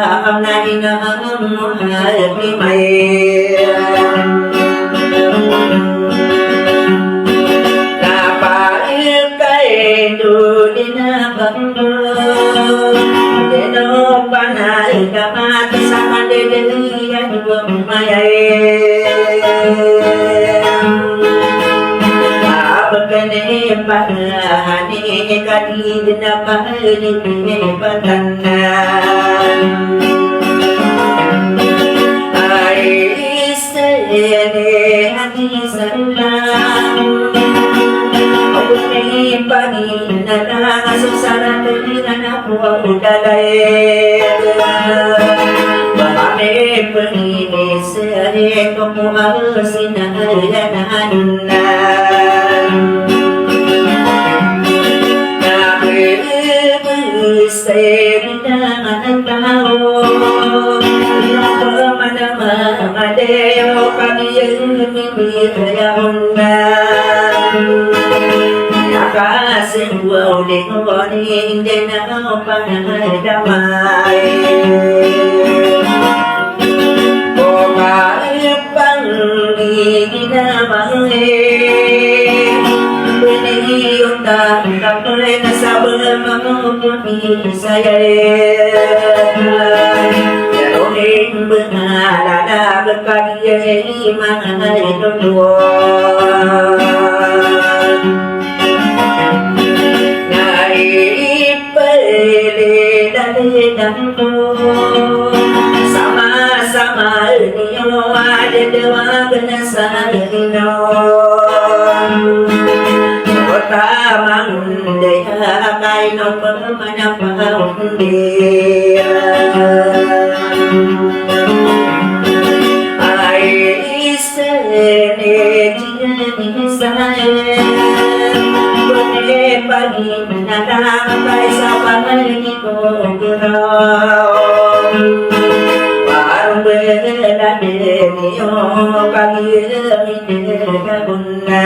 hôm nay ngỡ khi mày là phải cái đồ đi na bằng để nó ban hai cả ba ta sang đi đi anh vương mai Pagkane bahani kadi na bahani patanan ai sene hati salam Pagkane pani na susara na puwa udalay Bahane pani sere kumuha sinayananan Sayang tahu, apa mana madeo kami yang mimpinya kasih uling uling denau panai damai. Okai panggil namai. Tak boleh sabar menghubungi saya Jauhin berada berkarya mana itu Naik pelih dari dampu Sama-sama ini ada dua genasa Tamang daya kai no pemana pahun dia ai sene jini saya bone pagi nada kai sapan ni ko gurau baru beda denio pagi ni kabunna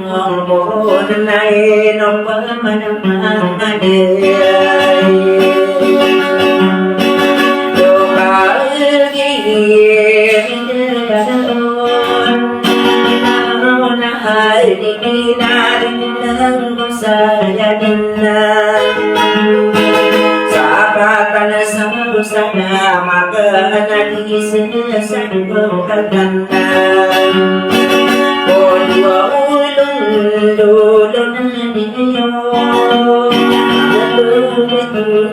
mong buồn này nông bơ mà nông mà đời đồ bà ghi hai đi na nâng có sa gia đình sa ba tan sa sa na ma ka na đi sinh sang vô kaกันôi ôi lung lung đi yo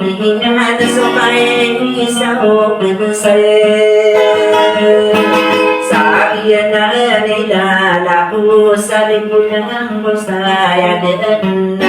đi na so bay sao bên say Sabiana nila laku saling pulang saya dengan